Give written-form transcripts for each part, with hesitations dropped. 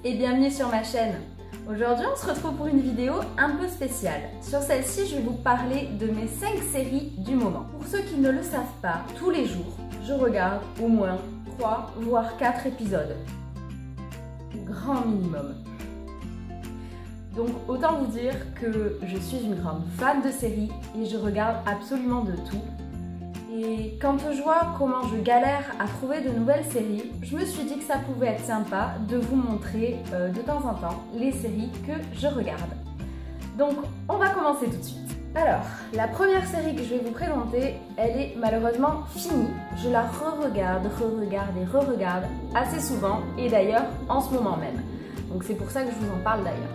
et bienvenue sur ma chaîne. Aujourd'hui on se retrouve pour une vidéo un peu spéciale. Sur celle-ci je vais vous parler de mes 5 séries du moment. Pour ceux qui ne le savent pas, tous les jours je regarde au moins 3 voire 4 épisodes. Grand minimum. Donc autant vous dire que je suis une grande fan de séries et je regarde absolument de tout. Et quand je vois comment je galère à trouver de nouvelles séries, je me suis dit que ça pouvait être sympa de vous montrer de temps en temps les séries que je regarde. Donc on va commencer tout de suite. Alors, la première série que je vais vous présenter, elle est malheureusement finie. Je la re-regarde et re-regarde assez souvent et d'ailleurs en ce moment même. Donc c'est pour ça que je vous en parle d'ailleurs.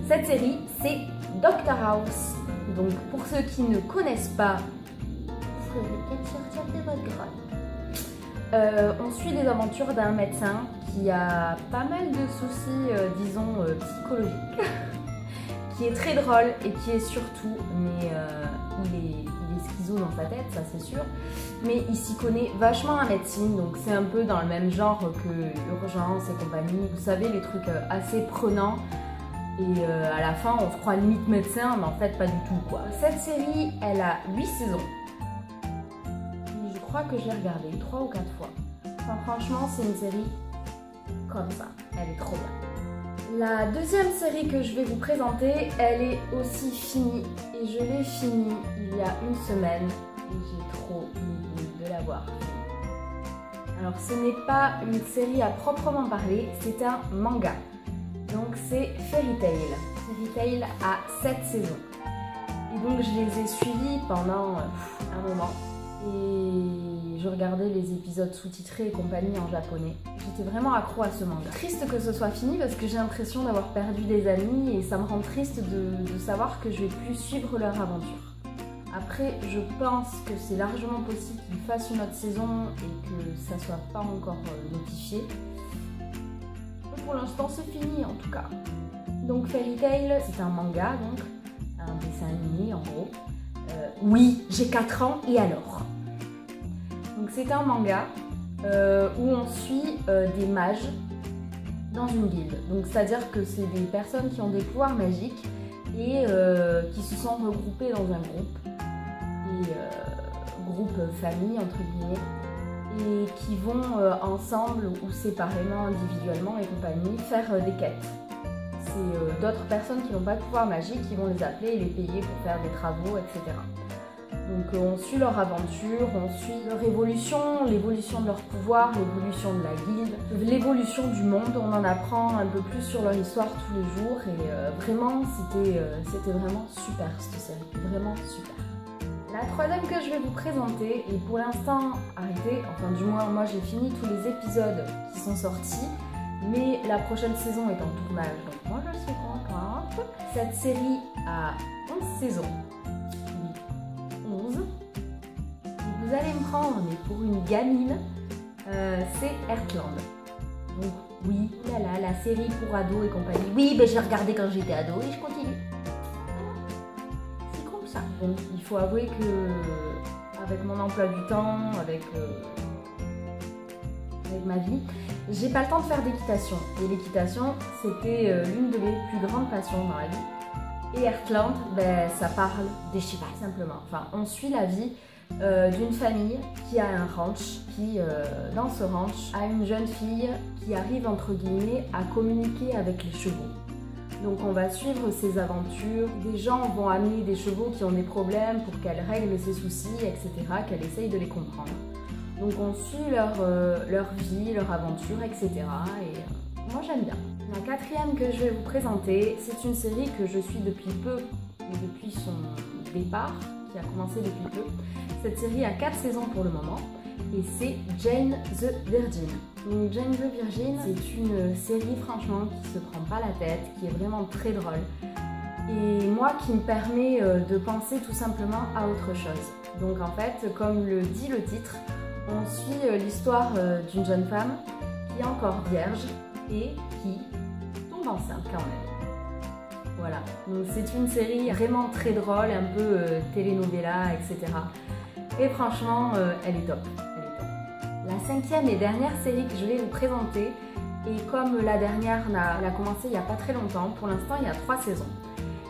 Cette série, c'est Doctor House. Donc pour ceux qui ne connaissent pas, vous pouvez peut-être sortir de votre grotte. On suit les aventures d'un médecin qui a pas mal de soucis, disons, psychologiques, qui est très drôle et qui est surtout, mais il est schizo dans sa tête, ça c'est sûr, mais il s'y connaît vachement en médecine, donc c'est un peu dans le même genre que Urgence et compagnie, vous savez, les trucs assez prenants. Et à la fin, on se croit limite médecin, mais en fait, pas du tout, quoi. Cette série, elle a 8 saisons. Et je crois que je l'ai regardée 3 ou 4 fois. Enfin, franchement, c'est une série comme ça. Elle est trop bien. La deuxième série que je vais vous présenter, elle est aussi finie. Et je l'ai finie il y a une semaine. Et j'ai trop envie de la voir. Alors, ce n'est pas une série à proprement parler, c'est un manga. Donc c'est Fairy Tail. Fairy Tail a 7 saisons. Et donc je les ai suivis pendant un moment. Et je regardais les épisodes sous-titrés et compagnie en japonais. J'étais vraiment accro à ce manga. Triste que ce soit fini parce que j'ai l'impression d'avoir perdu des amis et ça me rend triste de savoir que je vais plus suivre leur aventure. Après, je pense que c'est largement possible qu'ils fassent une autre saison et que ça soit pas encore notifié. Pour l'instant c'est fini en tout cas. Donc Fairy Tail, c'est un manga, donc un dessin animé en gros. Oui, j'ai 4 ans et alors. Donc c'est un manga où on suit des mages dans une guilde. Donc c'est-à-dire que c'est des personnes qui ont des pouvoirs magiques et qui se sont regroupées dans un groupe. Et groupe famille entre guillemets. Et qui vont ensemble ou séparément, individuellement et compagnie, faire des quêtes. C'est d'autres personnes qui n'ont pas de pouvoir magique qui vont les appeler et les payer pour faire des travaux, etc. Donc on suit leur aventure, on suit leur évolution, l'évolution de leur pouvoir, l'évolution de la guilde, l'évolution du monde. On en apprend un peu plus sur leur histoire tous les jours et vraiment c'était vraiment super cette série, vraiment super. La troisième que je vais vous présenter est pour l'instant arrêtée, enfin du moins moi j'ai fini tous les épisodes qui sont sortis, mais la prochaine saison est en tournage, donc moi je suis contente. Cette série a 11 saisons, oui, 11, et vous allez me prendre, mais pour une gamine, c'est Heartland. Donc oui, voilà, la série pour ados et compagnie, oui, ben j'ai regardé quand j'étais ado et je continue. Donc il faut avouer que avec mon emploi du temps, avec ma vie, j'ai pas le temps de faire d'équitation. Et l'équitation, c'était l'une de mes plus grandes passions dans la vie. Et Heartland, ben, ça parle des chevaux simplement. Enfin, on suit la vie d'une famille qui a un ranch, qui dans ce ranch a une jeune fille qui arrive entre guillemets à communiquer avec les chevaux. Donc on va suivre ses aventures, des gens vont amener des chevaux qui ont des problèmes pour qu'elle règle ses soucis, etc., qu'elle essaye de les comprendre. Donc on suit leur vie, leur aventure, etc. Et moi j'aime bien. La quatrième que je vais vous présenter, c'est une série que je suis depuis peu, depuis son départ, qui a commencé depuis peu. Cette série a 4 saisons pour le moment. Et c'est Jane the Virgin. Donc Jane the Virgin, c'est une série franchement qui se prend pas la tête, qui est vraiment très drôle. Et moi qui me permet de penser tout simplement à autre chose. Donc en fait, comme le dit le titre, on suit l'histoire d'une jeune femme qui est encore vierge et qui tombe enceinte quand même. Voilà, donc c'est une série vraiment très drôle, un peu telenovela, etc. Et franchement, elle est top. La cinquième et dernière série que je vais vous présenter, Et comme la dernière, elle a commencé il n'y a pas très longtemps, pour l'instant il y a 3 saisons.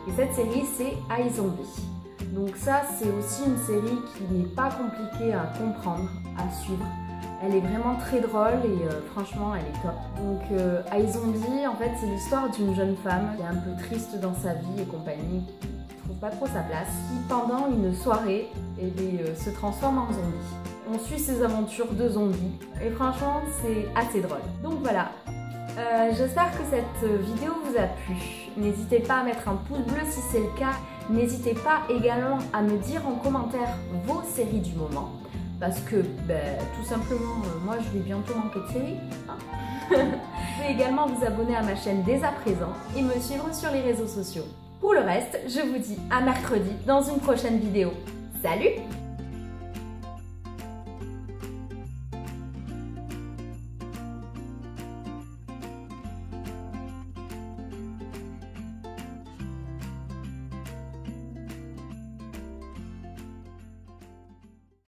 Et cette série c'est iZombie. Donc ça c'est aussi une série qui n'est pas compliquée à comprendre, à suivre. Elle est vraiment très drôle et franchement elle est top. Donc iZombie en fait c'est l'histoire d'une jeune femme qui est un peu triste dans sa vie et compagnie, qui trouve pas trop sa place, qui pendant une soirée se transforme en zombie. On suit ses aventures de zombie et franchement c'est assez drôle. Donc voilà, j'espère que cette vidéo vous a plu. N'hésitez pas à mettre un pouce bleu si c'est le cas. N'hésitez pas également à me dire en commentaire vos séries du moment. Parce que tout simplement, moi je vais bientôt manquer de séries. Hein. Vous pouvez également vous abonner à ma chaîne dès à présent et me suivre sur les réseaux sociaux. Pour le reste, je vous dis à mercredi dans une prochaine vidéo. Salut!